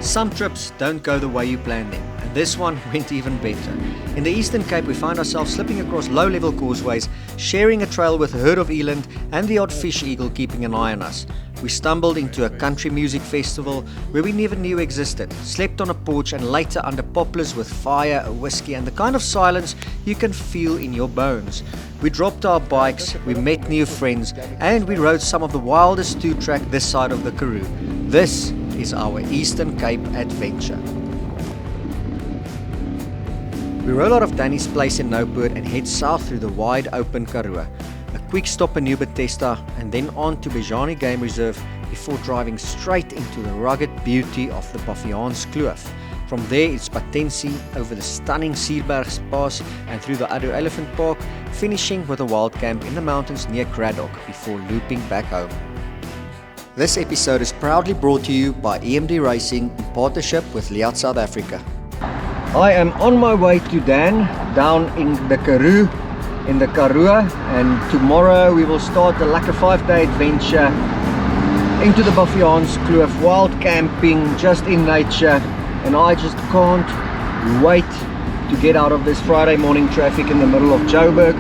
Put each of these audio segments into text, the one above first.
Some trips don't go the way you planned them, and this one went even better. In the Eastern Cape, we find ourselves slipping across low-level causeways, sharing a trail with a herd of eland and the odd fish eagle keeping an eye on us. We stumbled into a country music festival where we never knew existed, slept on a porch and later under poplars with fire, a whiskey and the kind of silence you can feel in your bones. We dropped our bikes, we met new friends and we rode some of the wildest two-track this side of the Karoo. This is our Eastern Cape adventure. We roll out of Danny's place in Noupoort and head south through the wide open Karoo. A quick stop in Nieu-Bethesda and then on to Bejani Game Reserve before driving straight into the rugged beauty of the Baviaanskloof. From there it's Patensie over the stunning Sierbergs Pass and through the Ado Elephant Park, finishing with a wild camp in the mountains near Craddock before looping back home. This episode is proudly brought to you by EMD Racing in partnership with Liat South Africa. I am on my way to Dan down in the Karoo, and tomorrow we will start like a 5-day adventure into the Baviaanskloof, wild camping, just in nature, and I just can't wait to get out of this Friday morning traffic in the middle of Joburg,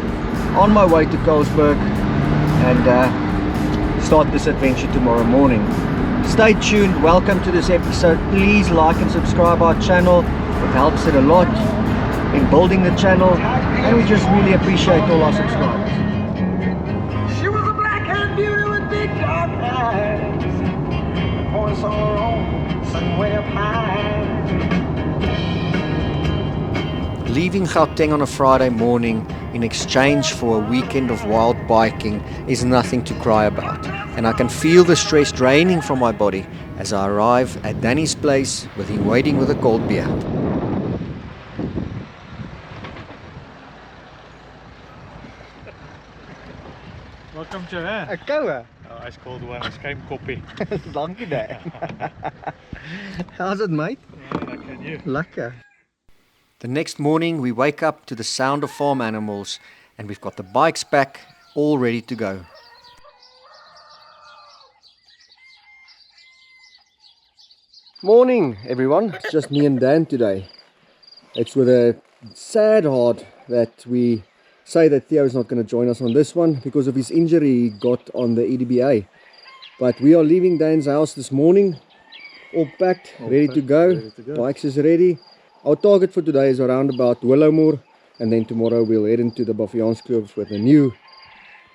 on my way to Colesberg, and start this adventure tomorrow morning. Stay tuned, welcome to this episode. Please like and subscribe our channel, it helps it a lot in building the channel, and we just really appreciate all our subscribers. She was a black-haired beauty with big dark eyes, the voice on her own, sung way up high. Leaving Gauteng on a Friday morning in exchange for a weekend of wild biking is nothing to cry about, and I can feel the stress draining from my body as I arrive at Danny's place with him waiting with a cold beer. Welcome Johan. Ek koue. Oh, hy's called one, hy's geen koppie. Dankie Dan. How's it, mate? Yeah, lekker en you? Lekker. The next morning we wake up to the sound of farm animals and we've got the bikes back, all ready to go. Morning everyone, it's just me and Dan today. It's with a sad heart that we say that Theo is not going to join us on this one because of his injury he got on the EDBA. But we are leaving Dan's house this morning, all packed, ready to go. Bikes is ready. Our target for today is around about Willowmore, and then tomorrow we'll head into the Baviaanskloof with a new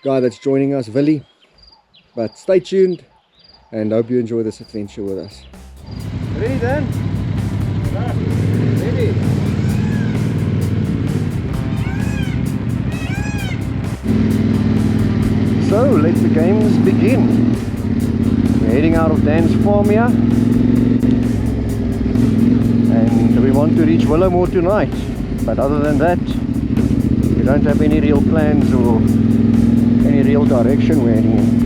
guy that's joining us, Willie. But stay tuned and hope you enjoy this adventure with us. Ready Dan? Ready? So let the games begin. We're heading out of Dan's farm here and we want to reach Willowmore tonight, but other than that we don't have any real plans or any real direction we're heading in.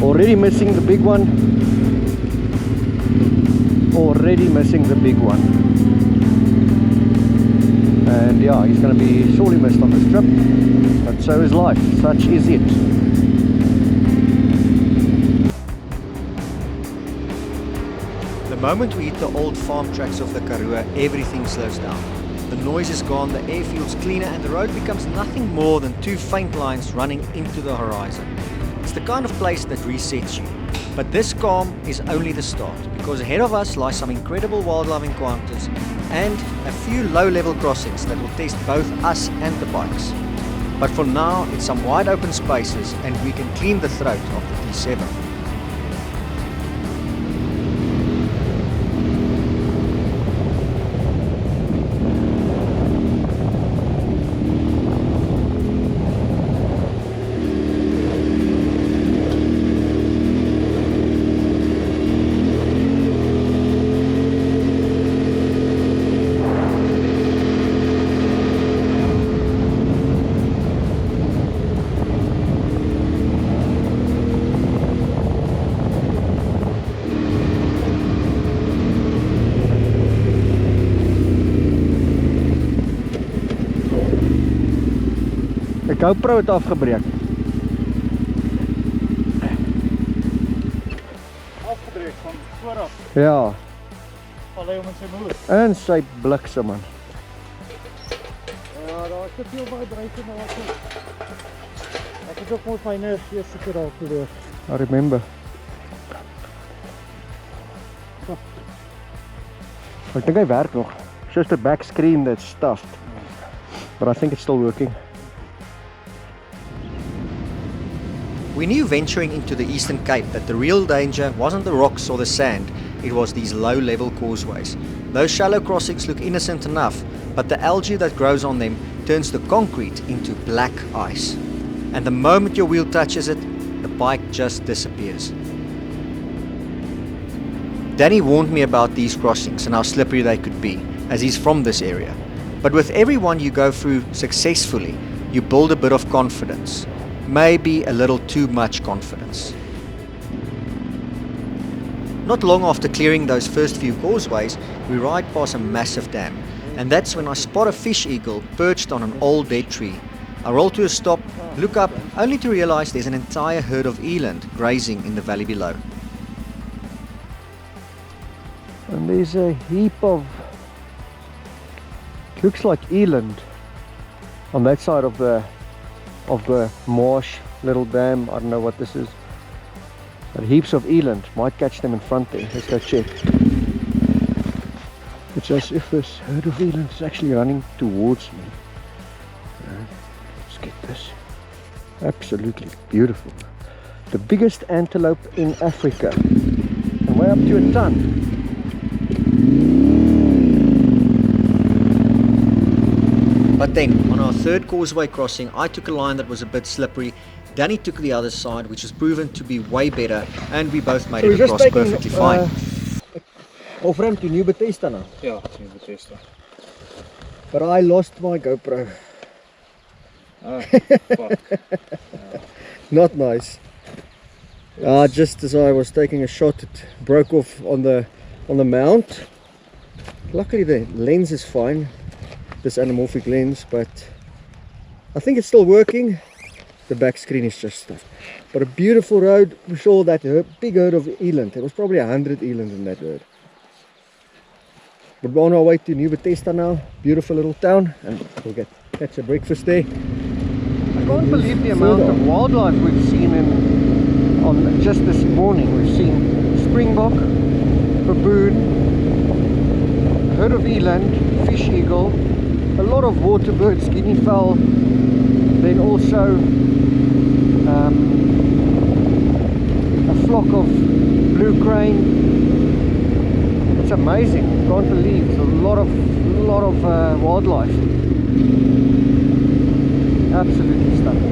Already missing the big one. And yeah, he's going to be sorely missed on this trip, but so is life, such is it. The moment we hit the old farm tracks of the Karoo, everything slows down. The noise is gone, the air feels cleaner and the road becomes nothing more than two faint lines running into the horizon. It's the kind of place that resets you. But this calm is only the start, because ahead of us lie some incredible wildlife encounters and a few low-level crossings that will test both us and the bikes. But for now, it's some wide open spaces and we can clean the throat of the T7. GoPro het afgebreek. Afgebreek van voorop. Ja, Val hy om in sy moer. en sy bliksem man. Ja, daar is te veel vibration nou. Ek het ook mos my nerves seker al verloor. I remember. Ek dink hy werk nog. It's just the back screen that's stuffed. But I think it's still working. We knew venturing into the Eastern Cape that the real danger wasn't the rocks or the sand, it was these low-level causeways. Those shallow crossings look innocent enough, but the algae that grows on them turns the concrete into black ice. And the moment your wheel touches it, the bike just disappears. Danny warned me about these crossings and how slippery they could be, as he's from this area. But with every one you go through successfully, you build a bit of confidence. Maybe a little too much confidence. Not long after clearing those first few causeways, we ride past a massive dam, and that's when I spot a fish eagle perched on an old dead tree. I roll to a stop, look up, only to realize there's an entire herd of eland grazing in the valley below. And there's a heap of, looks like eland on that side of the marsh, little dam. I don't know what this is, but heaps of eland. Might catch them in front there. Let's go check. It's as if this herd of eland is actually running towards me. Let's get this. Absolutely beautiful. The biggest antelope in Africa, and way up to a ton. But then, on our third causeway crossing, I took a line that was a bit slippery. Danny took the other side, which has proven to be way better, and we both made it across perfectly fine. Off-ramp to Nieu-Bethesda now. Ja, Nieu-Bethesda. But I lost my GoPro. Oh, fuck. Not nice. Just as I was taking a shot, it broke off on the mount. Luckily the lens is fine, this anamorphic lens, but I think it's still working. The back screen is just stuff. But a beautiful road. We saw that big herd of eland. There was probably 100 eland in that herd. But we're on our way to Nieu-Bethesda now. Beautiful little town, and we'll catch a breakfast there. I can't believe the amount of wildlife we've seen just this morning. We've seen springbok, baboon, a herd of eland, fish eagle, a lot of water birds, guinea fowl, then also a flock of blue crane. It's amazing. Can't believe it's a lot of wildlife. Absolutely stunning.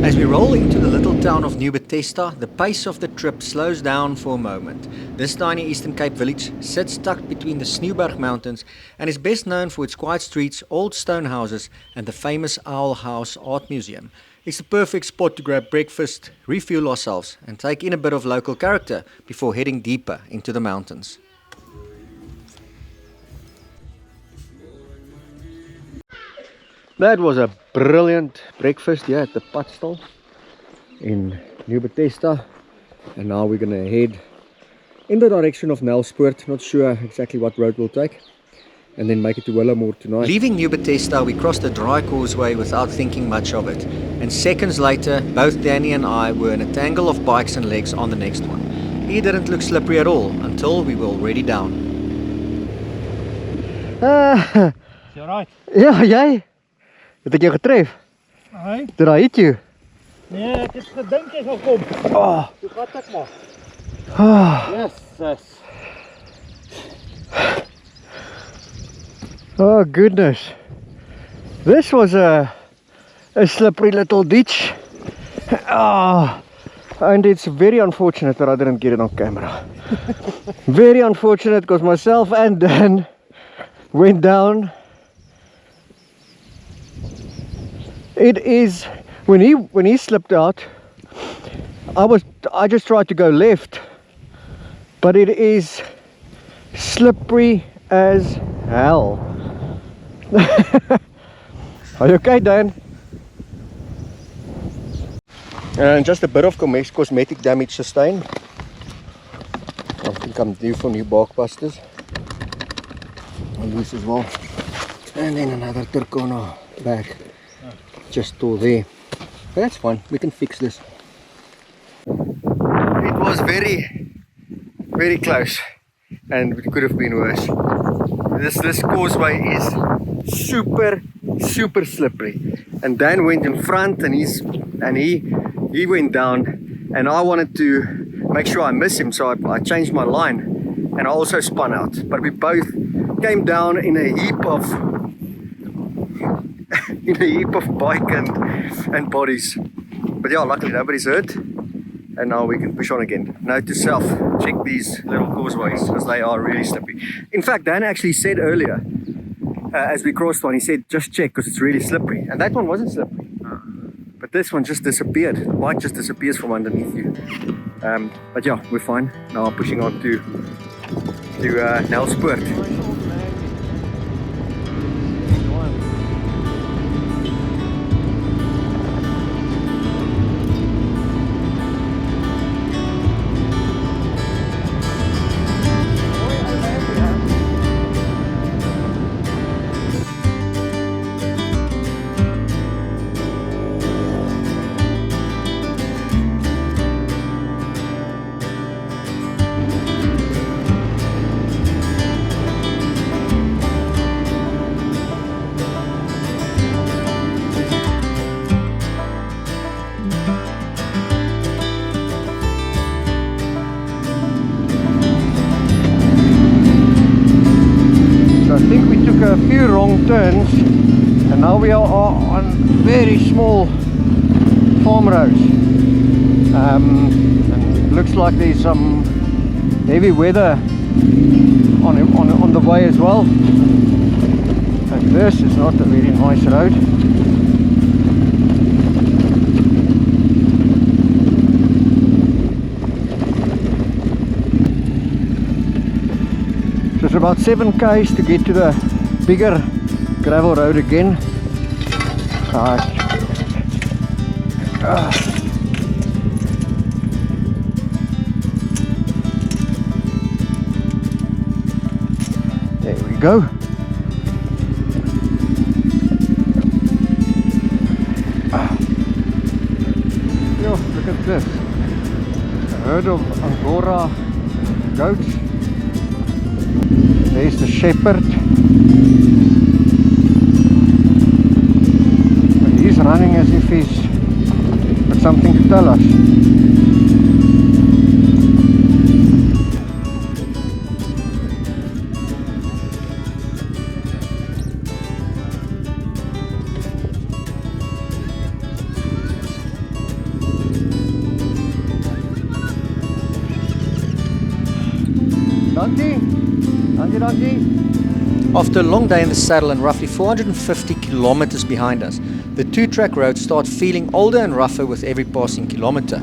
As we roll into the little town of Nieu-Bethesda, the pace of the trip slows down for a moment. This tiny Eastern Cape village sits tucked between the Joburg mountains and is best known for its quiet streets, old stone houses and the famous Owl House Art Museum. It's the perfect spot to grab breakfast, refuel ourselves and take in a bit of local character before heading deeper into the mountains. That was a brilliant breakfast here at the Patensie in Nieu-Bethesda, and now we're going to head in the direction of Noupoort. Not sure exactly what road we'll take, and then make it to Williamore tonight. Leaving Nieu-Bethesda, we crossed the dry causeway without thinking much of it, and seconds later both Danny and I were in a tangle of bikes and legs on the next one. He didn't look slippery at all until we were already down. Is jy right? Ja, jy? Het ek jou getref? Hey? Did I hit you? Nee, ek het gedink jy sal kom. Oh. Toe vat ek maar. Oh. Yes. Oh goodness. This was a slippery little ditch. Oh. And it's very unfortunate that I didn't get it on camera. Very unfortunate because myself and Dan went down. It is when he slipped out, I just tried to go left, but it is slippery as hell. Are you okay, Dan? And just a bit of cosmetic damage sustained. I think I'm due for new bark busters. And these as well. And then another Turkana bag. Just tore there. But that's fine, we can fix this. It was very close. And it could have been worse. This causeway is super slippery. And Dan went in front and he went down, and I wanted to make sure I miss him, so I changed my line and I also spun out. But we both came down in a heap of bike and bodies. But yeah, luckily nobody's hurt. And now we can push on again. Note to self, check these little causeways because they are really slippery. In fact, Dan actually said earlier, as we crossed one, he said just check because it's really slippery. And that one wasn't slippery. But this one just disappeared. The bike just disappears from underneath you. But yeah, we're fine. Now I'm pushing on to Noupoort. A few wrong turns, and now we are on very small farm roads, and it looks like there's some heavy weather on the way as well, and this is not a very nice road. So it's about 7 k's to get to the bigger gravel road again. There we go. Yo, look at this. A herd of Angora goats. There's the shepherd. He's running as if he's got something to tell us. Dankie. After a long day in the saddle and roughly 450 kilometers behind us, the 2-track roads start feeling older and rougher with every passing kilometer.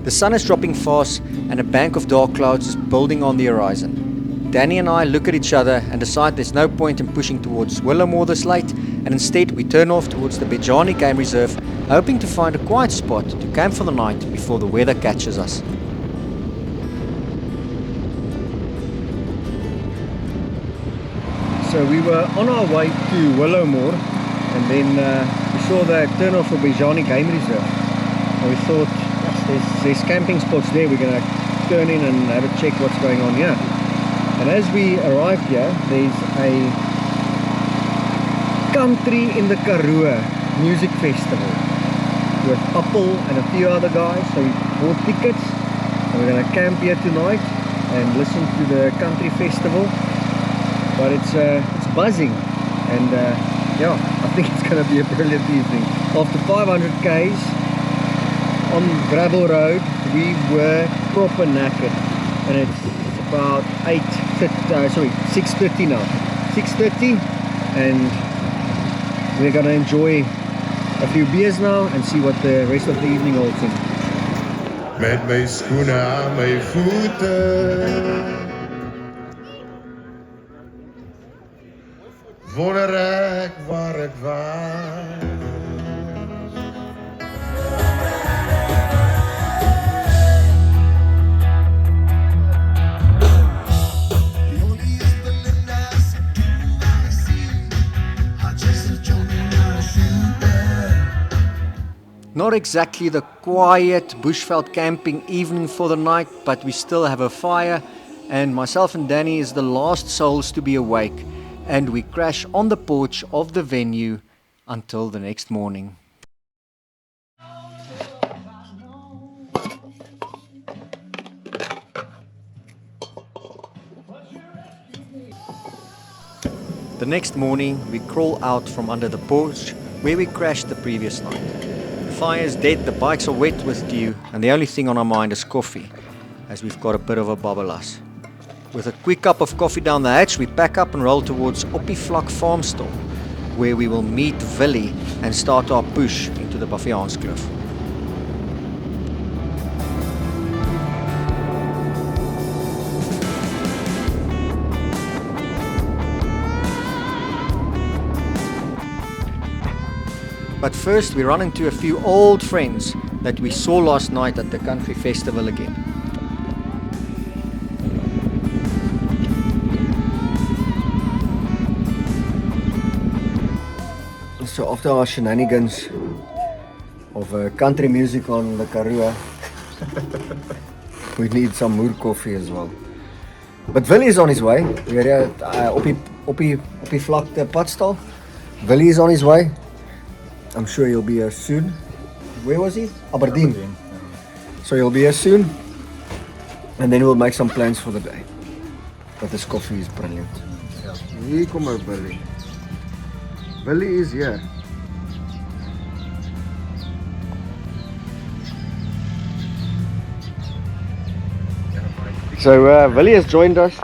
The sun is dropping fast and a bank of dark clouds is building on the horizon. Danny and I look at each other and decide there's no point in pushing towards Willemore this late, and instead we turn off towards the Bejani Game Reserve, hoping to find a quiet spot to camp for the night before the weather catches us. So we were on our way to Willemore, and then we saw the turn off for Bejani Game Reserve, and we thought, yes, there's camping spots there, we're going to turn in and have a check what's going on here. And as we arrived here, there's a country in the Karoo music festival with Appel and a few other guys. So we bought tickets and we're going to camp here tonight and listen to the country festival. But it's buzzing, and yeah, I think it's going to be a brilliant evening. After 500 k's on gravel road, we were proper knackered, and it's about 6:30 now. 6:30, and we're going to enjoy a few beers now and see what the rest of the evening holds in. Met my schoenen aan mijn voeten. Voor de rek waar ik was. exactly the quiet bushveld camping evening for the night, but we still have a fire, and myself and Danny is the last souls to be awake, and we crash on the porch of the venue until the next morning. The next morning, we crawl out from under the porch where we crashed the previous night. The fire is dead, the bikes are wet with dew, and the only thing on our mind is coffee, as we've got a bit of a babbelas. With a quick cup of coffee down the hatch, we pack up and roll towards Oppie farm store, where we will meet Willie and start our push into the Baviaanskloof. But first we run into a few old friends that we saw last night at the country festival again. So after our shenanigans of country music on the Karoo, we need some moer coffee as well. But Willie is on his way. We're here at Oppie vlakte padstal. Willie is on his way. I'm sure he'll be here soon. Where was he? Aberdeen. So he'll be here soon. And then we'll make some plans for the day. But this coffee is brilliant. Hier kom Willie. Willie is here. So Willie has joined us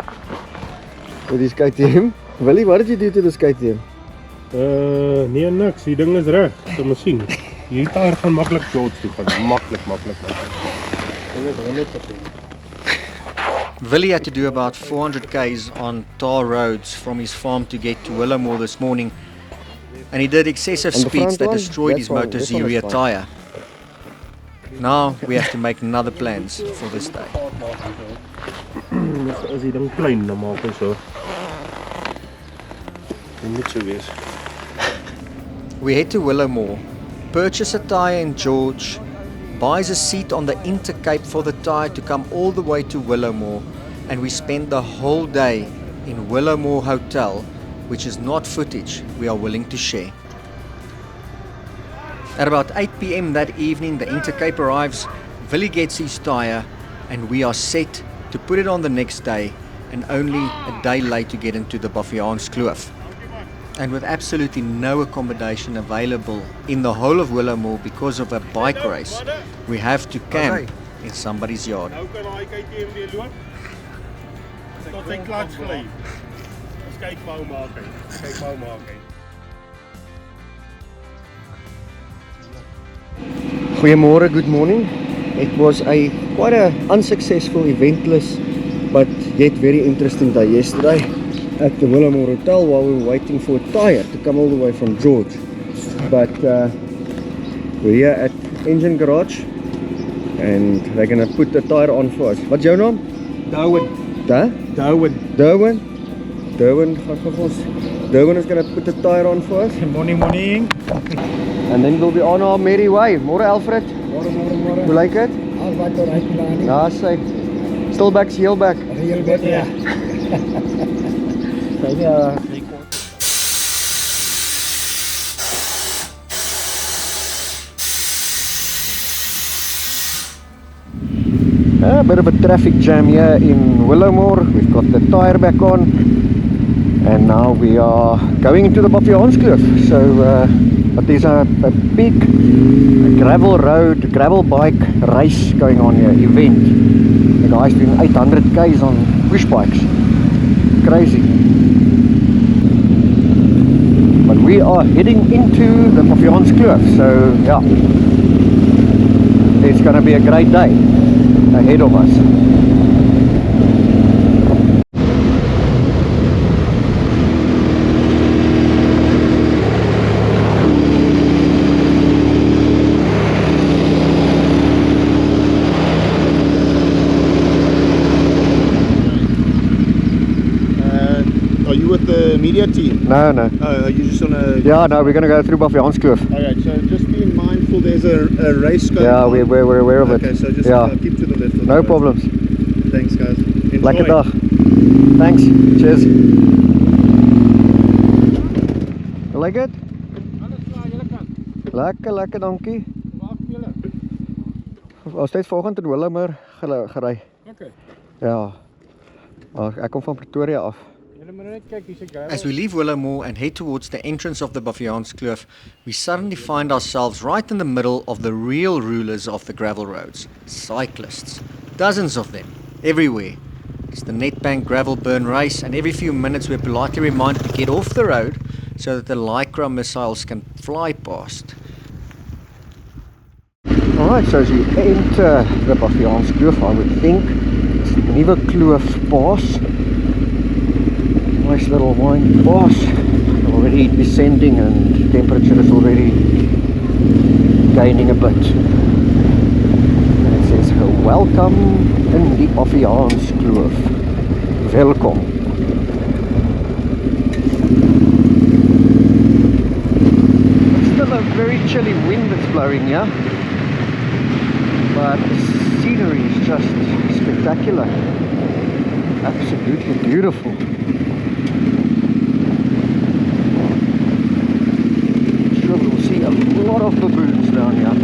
with his KTM. Willie, what did you do to this KTM? Nee niks, die ding is reg, die masjien. Hierdie taar gaan maklik George toe gaan, maklik. Ding is 100%. Willie had to do about 400 k's on tar roads from his farm to get to Willemore this morning, and he did excessive speeds that destroyed his motor's urea tyre. Now we have to make another plans for this day. As die ding klein, dan maak hy so. Dit moet so wees. We head to Willemore, purchase a tyre in George, buys a seat on the Intercape for the tyre to come all the way to Willemore, and we spend the whole day in Willemore Hotel, which is not footage we are willing to share. At about 8 p.m. that evening, the Intercape arrives, Willie gets his tyre, and we are set to put it on the next day, and only a day late to get into the Baviaanskloof. And with absolutely no accommodation available in the whole of Willemore because of a bike race, we have to camp in somebody's yard. Nou kan hy KTM weer loop. Tot sy klats gelê. Ons kyk hoe maak hy. Goeiemôre, good morning. It was quite a unsuccessful, eventless, but yet very interesting day yesterday at the Willemore Hotel while we were waiting for a tyre to come all the way from George. But we're here at Engine Garage and they're going to put the tyre on for us. What's your name? Darwin. Darwin is going to put the tyre on for us. Morning. And then we'll be on our merry way. Môre Alfred. Môre. Hoe lyk dit? Al wat oor uit gedaan. Ja, sy. Still back's heel back. Heel back, ja. Ja. A bit of a traffic jam here in Willemore. We've got the tyre back on, and now we are going into the Baviaanskloof. So, but there's a big gravel road, gravel bike race going on here, event. The guy's doing 800 k's on push bikes. Crazy. But we are heading into the Baviaanskloof, so yeah, it's going to be a great day ahead of us. Are you with the media team? No. Oh, are you just on a... Yeah, no, we're going to go through Baviaanskloof. Alright, so just be in mind careful, there's a race going Yeah, on. we're aware of Okay, it. so just Yeah. keep to the left. Or No the right. problems. Thanks, guys. Enjoy. Lekker dag. Thanks. Cheers. You like it? Lekker, dankie. Ons het vanoggend in Willimer gery. Okay. Ja. Ek kom van Pretoria af. As we leave Willowmore and head towards the entrance of the Baviaanskloof, we suddenly find ourselves right in the middle of the real rulers of the gravel roads, cyclists. Dozens of them, everywhere. It's the Netbank gravel burn race, and every few minutes we're politely reminded to get off the road so that the Lycra missiles can fly past. Alright, so as you enter the Baviaanskloof, I would think it's Nieu-Bethesda pass. Nice little wine pass. Already descending and temperature is already gaining a bit. And it says, welcome in die Baviaanskloof. Welkom. It's still a very chilly wind that's blowing, yeah? But the scenery is just spectacular. Absolutely beautiful. I'm sure we'll see a lot of baboons down here.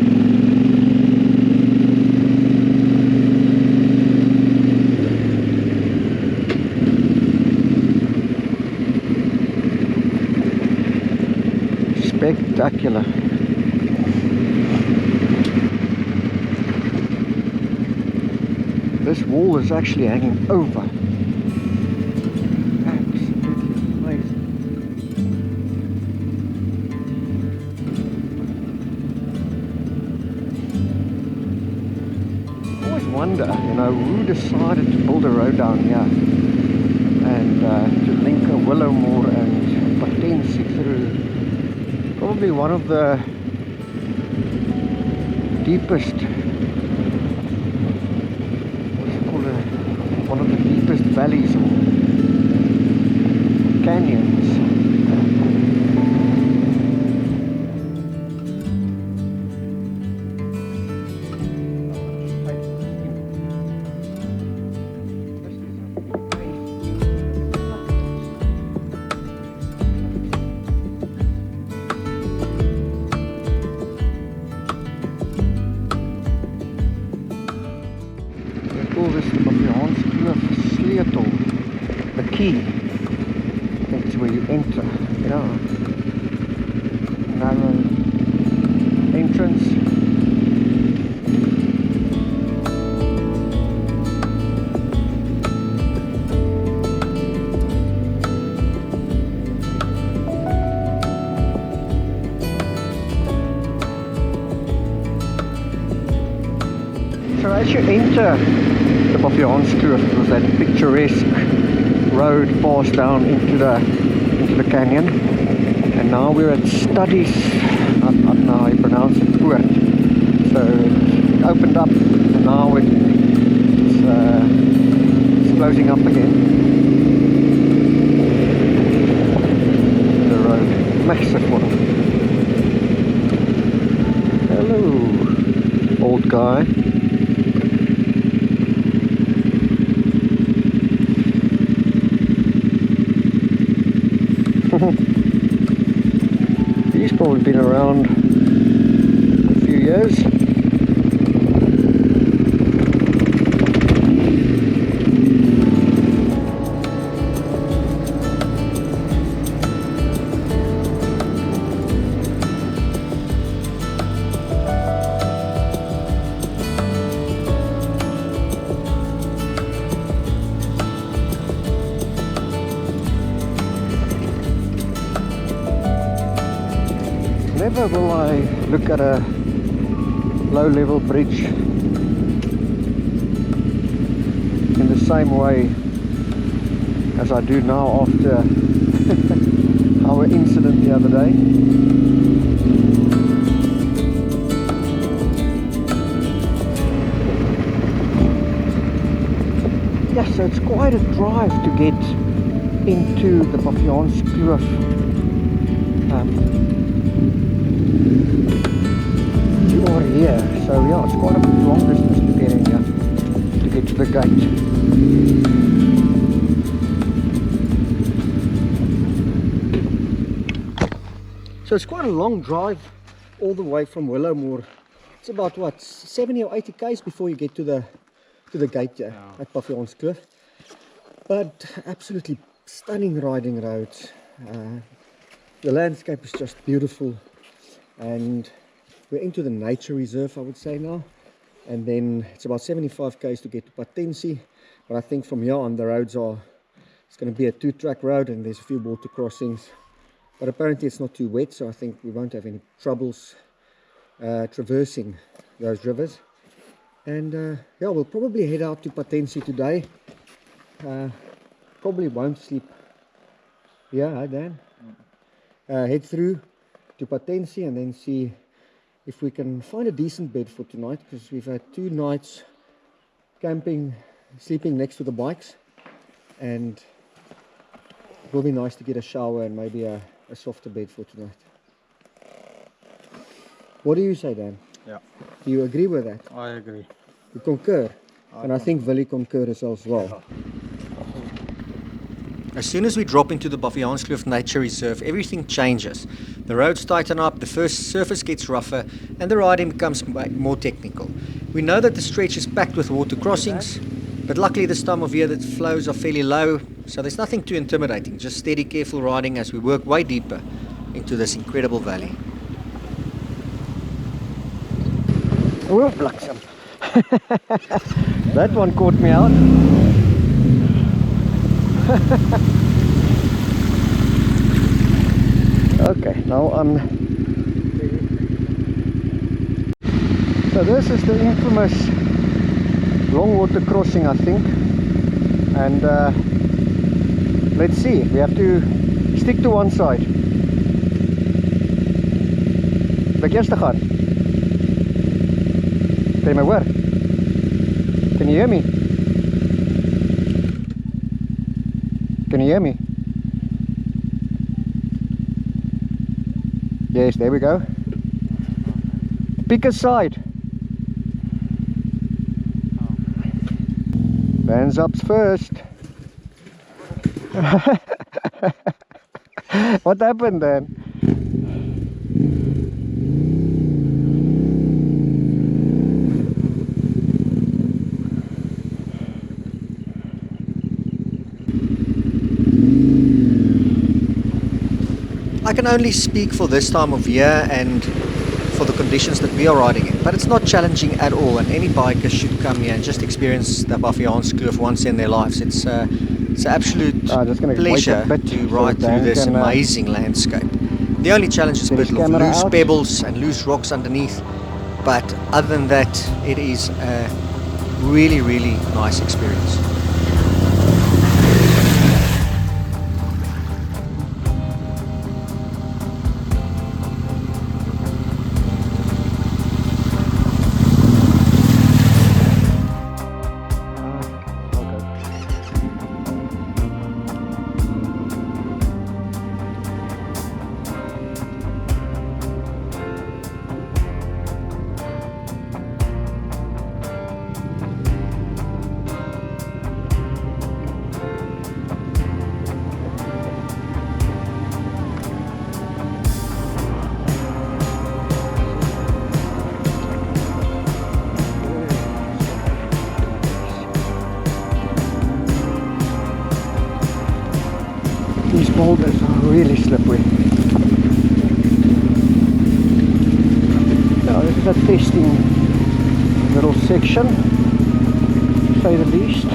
Spectacular. This wall is actually hanging over. Absolutely amazing. I always wonder, who decided to build a road down here and to link a Willowmore and Patensie through. Probably one of the deepest, one of the deepest valleys or canyons. This is the Baviaanskloof sleutel, the key. I think it's where you enter. Yeah. Narrow entrance. So as you enter the Baviaanskloof, it was that picturesque road passed down into the canyon, and now we're at Studies. I don't know how you pronounce it, Poort. So it opened up, and now it's closing up again. The road, massive one. Hello, old guy. He's probably been around a few years. Never will I look at a low-level bridge in the same way as I do now after our incident the other day. Yeah, so it's quite a drive to get into the Baviaanskloof. So yeah, it's quite a long distance to get in here, to get to the gate. So it's quite a long drive all the way from Willowmore. It's about what, 70 or 80 k's before you get to the gate here at Baviaanskloof. But absolutely stunning riding roads. The landscape is just beautiful, and we're into the nature reserve, I would say now. And then it's about 75 k's to get to Patensie. But I think from here on the roads it's going to be a 2-track road, and there's a few water crossings. But apparently it's not too wet, so I think we won't have any troubles traversing those rivers. And yeah, we'll probably head out to Patensie today. Probably won't sleep. Yeah, hi Dan. Head through to Patensie and then see if we can find a decent bed for tonight, because we've had 2 nights camping, sleeping next to the bikes, and it will be nice to get a shower and maybe a softer bed for tonight. What do you say, Dan? Yeah, Do you agree with that? I agree. You concur? And I think Willie concurs as well. As soon as we drop into the Baviaanskloof Nature Reserve, everything changes. The roads tighten up, the first surface gets rougher, and the riding becomes more technical. We know that the stretch is packed with water crossings, but luckily this time of year the flows are fairly low, so there's nothing too intimidating. Just steady, careful riding as we work way deeper into this incredible valley. Oh, bliksem. That one caught me out. Okay, now so this is the infamous long water crossing, I think, and let's see, we have to stick to one side. Bejani. Can you hear? Can you hear me? Can you hear me? Yes, there we go. Pick a side. Hands up first. What happened then? I can only speak for this time of year and for the conditions that we are riding in, but it's not challenging at all, and any biker should come here and just experience the Baviaanskloof once in their lives. It's an absolute pleasure to ride through this amazing landscape. The only challenge is a bit of loose pebbles and loose rocks underneath, but other than that, it is a really, really nice experience. These boulders are really slippery. Now this is a testing little section, to say the least.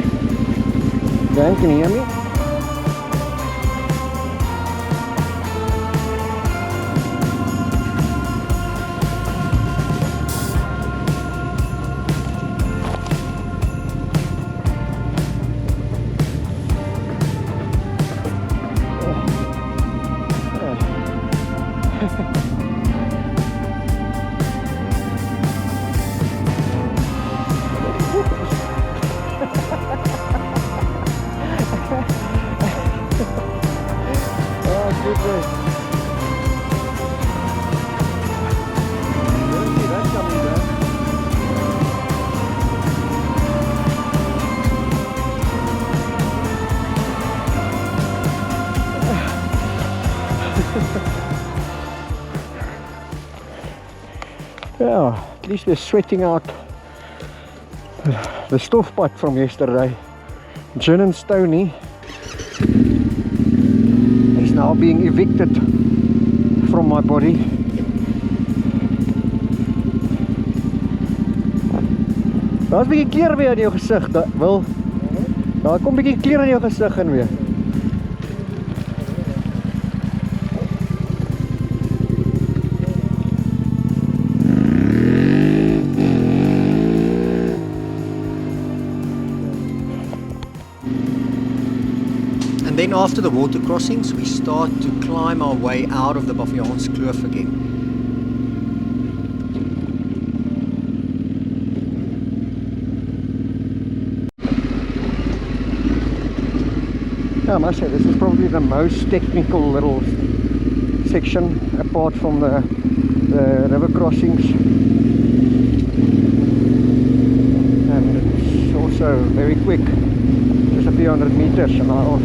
Dan, can you hear me? Yeah, at least we're sweating out the stofpot from yesterday. Gin and Stony is now being evicted from my body. Daar's 'n bietjie kleur weer in jou gesig, Wil. Daar kom 'n bietjie kleur in jou gesig in weer. And then after the water crossings, we start to climb our way out of the Baviaanskloof again. I must say, this is probably the most technical little section apart from the river crossings, and it's also very quick, just a few hundred meters an hour.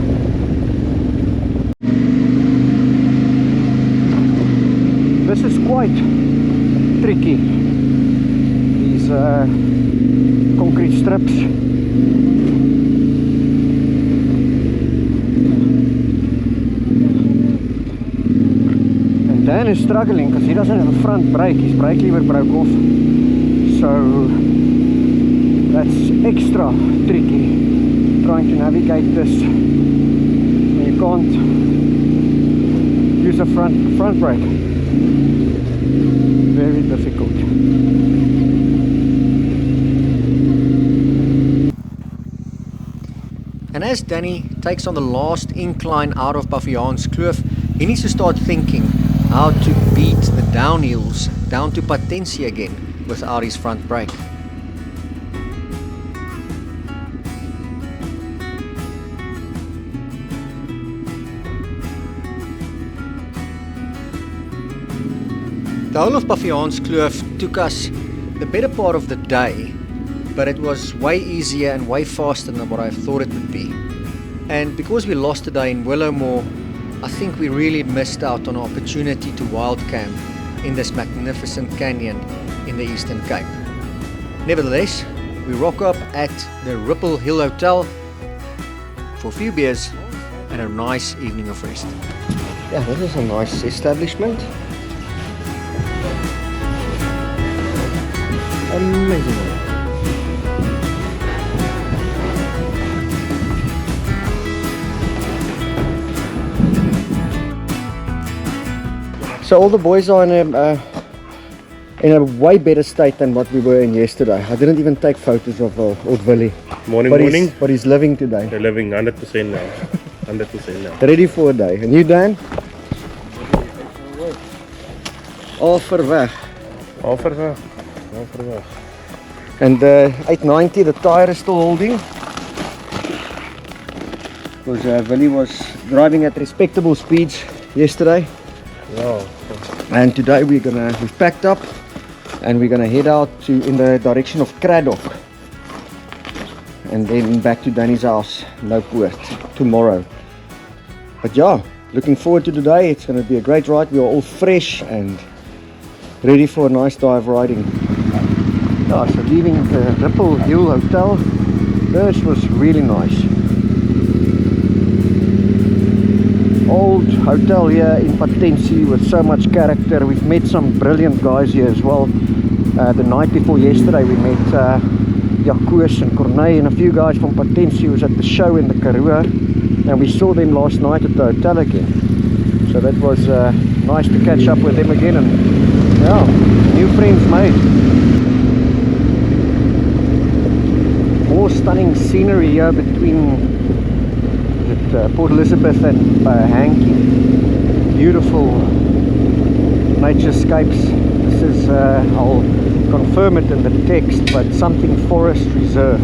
This is quite tricky, these concrete strips. Dan is struggling because he doesn't have a front brake. His brake lever broke off, so that's extra tricky trying to navigate this when you can't use a front brake. Very difficult. And as Danny takes on the last incline out of Baviaanskloof, he needs to start thinking how to beat the downhills down to Patensie again without his front brake. The whole of Baviaanskloof took us the better part of the day, but it was way easier and way faster than what I thought it would be. And because we lost a day in Willowmore, I think we really missed out on an opportunity to wild camp in this magnificent canyon in the Eastern Cape. Nevertheless, we rock up at the Ripple Hill Hotel for a few beers and a nice evening of rest. Yeah, this is a nice establishment. Amazing. So all the boys are in a way better state than what we were in yesterday. I didn't even take photos of old Willie. Morning. But he's living today. They're living 100% now. 100% now. Ready for a day. And you, Dan? Al verweg. And 890, the tire is still holding. Because Willie was driving at respectable speeds yesterday. Wow. And today we've packed up and we're gonna head out in the direction of Craddock, and then back to Danny's house, Noupoort, tomorrow. But yeah, looking forward to today. It's gonna be a great ride. We are all fresh and ready for a nice dive riding. Yeah, so leaving the Ripple Hill Hotel, this was really nice. Old hotel here in Patensie with so much character. We've met some brilliant guys here as well. The night before yesterday we met Jakoos and Corneille and a few guys from Patensie who was at the show in the Karoo, and we saw them last night at the hotel again. So that was nice to catch up with them again, and yeah, new friends made. More stunning scenery here between Port Elizabeth and Hankey. Beautiful naturescapes. This is, I'll confirm it in the text, but something forest reserve.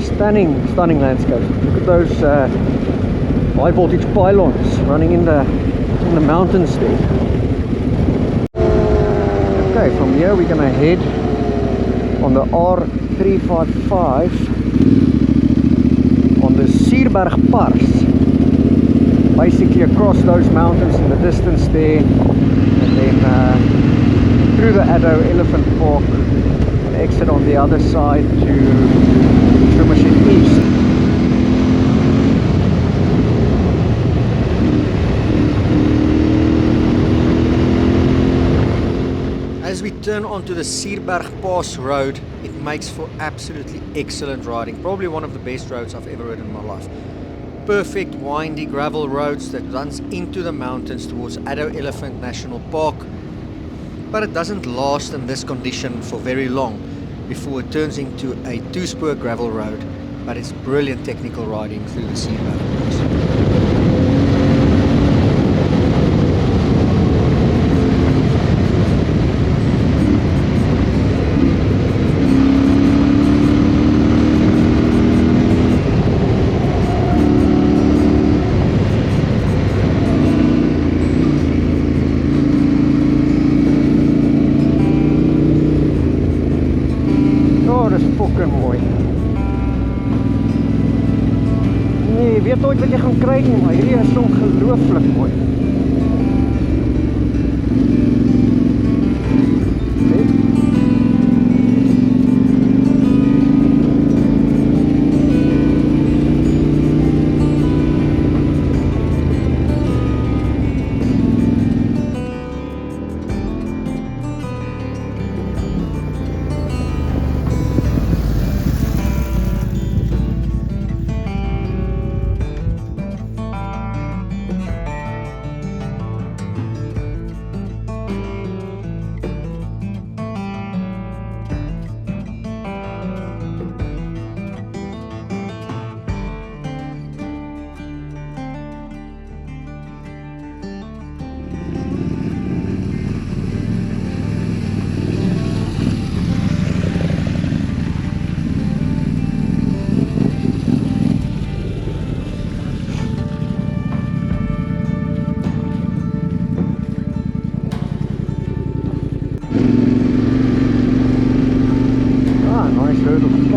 Stunning landscape. Look at those high voltage pylons running in the mountains there. Okay, from here we're gonna head on the R355 on the Suurberg Pass. Basically across those mountains in the distance there, and then through the Addo Elephant Park and exit on the other side to Somerset East. As we turn onto the Suurberg Pass road, it makes for absolutely excellent riding. Probably one of the best roads I've ever ridden in my life. Perfect windy gravel roads that runs into the mountains towards Addo Elephant National Park. But it doesn't last in this condition for very long before it turns into a two-spur gravel road. But it's brilliant technical riding through the Suurberg Pass. Mooi. Nee, jy weet nooit wat jy gaan kry nie, maar hierdie is ongelooflik mooi.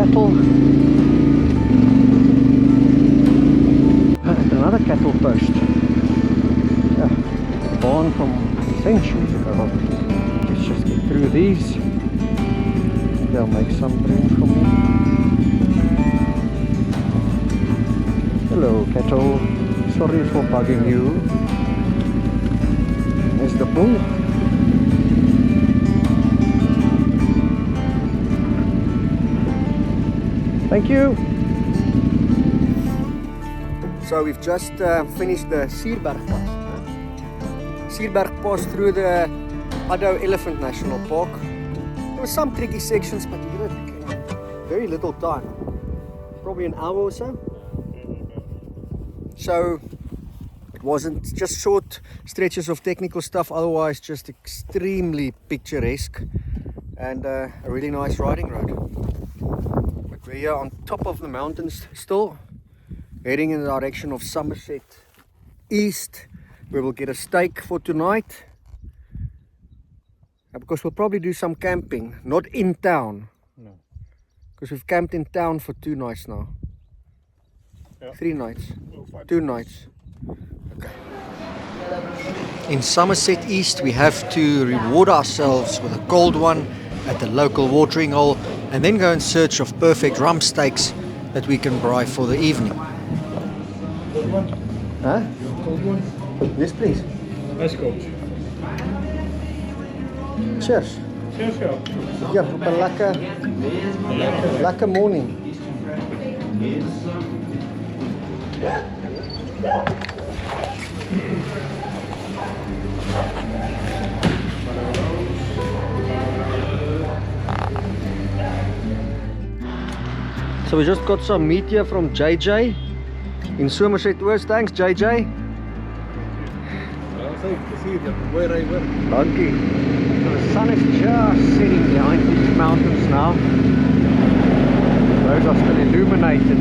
Cattle. Another cattle post. Yeah, born from centuries ago. Let's just get through these. They'll make some room for me. Hello, cattle. Sorry for bugging you. There's the bull. Thank you. So we've just finished the Suurberg Pass. Suurberg Pass through the Addo Elephant National Park. There were some tricky sections, but we did it in very little time. Probably an hour or so. So it wasn't just short stretches of technical stuff, otherwise just extremely picturesque and a really nice riding road. We're here on top of the mountains still, heading in the direction of Somerset East, where we'll get a steak for tonight. Because we'll probably do some camping, not in town. No. Because we've camped in town for 2 nights now. Yeah. 3 nights. 2 nights. Okay. In Somerset East, we have to reward ourselves with a cold one at the local watering hole, and then go in search of perfect rump steaks that we can braai for the evening. Cold one? Huh? Cold one? Yes, please. Nice coach. Cheers. Cheers, girl. Ja, op een lekker morning. So we just got some meat here from JJ in Somerset West. Thanks, JJ. Dankie. So the sun is just setting behind these mountains now. Those are still illuminated.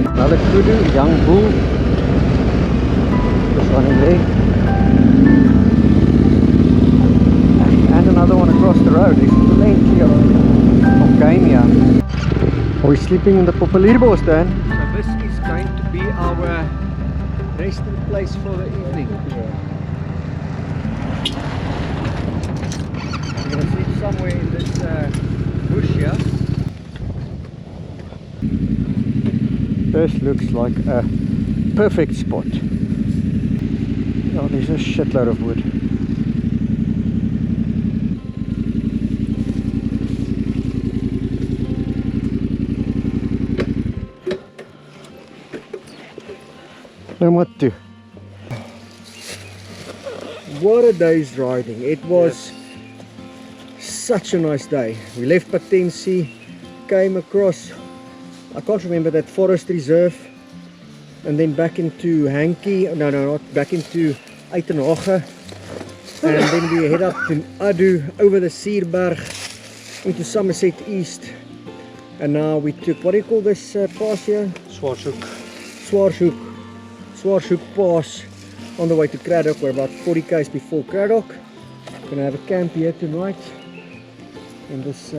Another kudu, young bull. This one in there. And another one across the road. There's plenty of game here. Are we sleeping in the populierbos, Dan? So this is going to be our resting place for the evening. We're going to sleep somewhere in this bush here. This looks like a perfect spot. Oh, there's a shitload of wood. Nou wat toe. What a day's riding. It was such a nice day. We left Patensie, came across, I can't remember, that forest reserve, and then back into Hankie, no, not back into Uitenhage, and then we head up to Adu, over the Sierberg, into Somerset East, and now we took, what do you call this pass here? Swarshoek Pass, on the way to Craddock. We're about 40 km before Craddock. We're gonna have a camp here tonight in this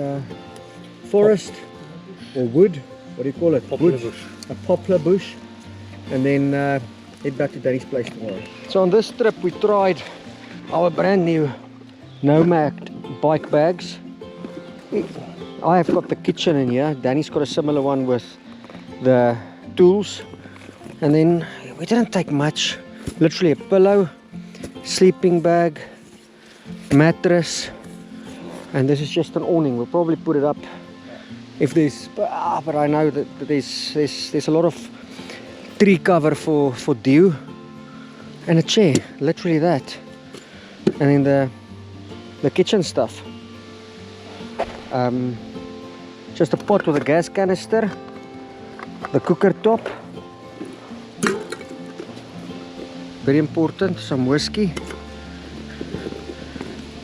forest or wood. What do you call it? Poplar Bush. bush. A poplar bush, and then head back to Danny's place tomorrow. So on this trip we tried our brand new Nomad bike bags. I have got the kitchen in here. Danny's got a similar one with the tools, and then we didn't take much. Literally a pillow, sleeping bag, mattress, and this is just an awning. We'll probably put it up if there's, but I know that there's a lot of tree cover for dew, and a chair, literally that, and then the kitchen stuff. Just a pot with a gas canister, the cooker top, very important, some whiskey,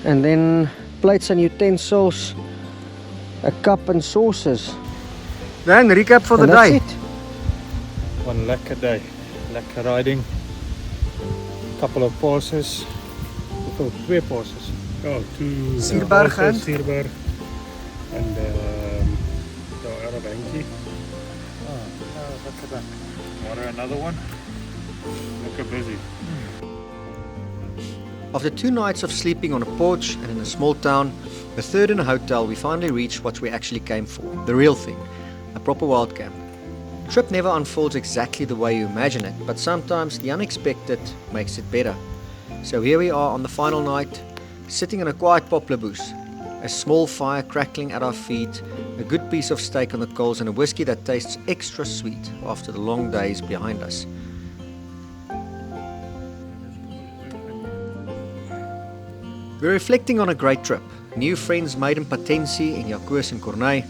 and then plates and utensils, a cup and saucers. Then recap for the day. That's it. One lekker day. Lekker riding. Couple of passes. Oh, 2 passes. Oh, two Sierberg and Sierberg and the Arab Hankie. Oh, look at that. Water another one. Lekker busy. After 2 nights of sleeping on a porch and in a small town, the third in a hotel, we finally reached what we actually came for, the real thing, a proper wild camp. The trip never unfolds exactly the way you imagine it, but sometimes the unexpected makes it better. So here we are on the final night, sitting in a quiet poplar bush, a small fire crackling at our feet, a good piece of steak on the coals, and a whiskey that tastes extra sweet after the long days behind us. We're reflecting on a great trip, new friends made in Patensie, in Jakoos and Corneille,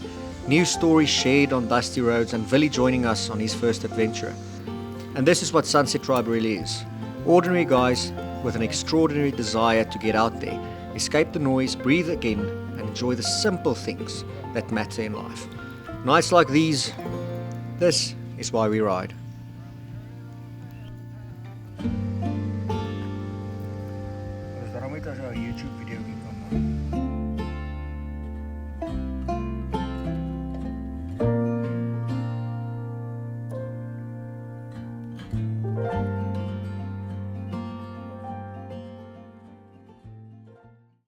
new stories shared on dusty roads, and Willie joining us on his first adventure. And this is what Sunset Tribe really is. Ordinary guys with an extraordinary desire to get out there, escape the noise, breathe again, and enjoy the simple things that matter in life. Nights like these, this is why we ride. Daarom het as 'n YouTube video hier kom.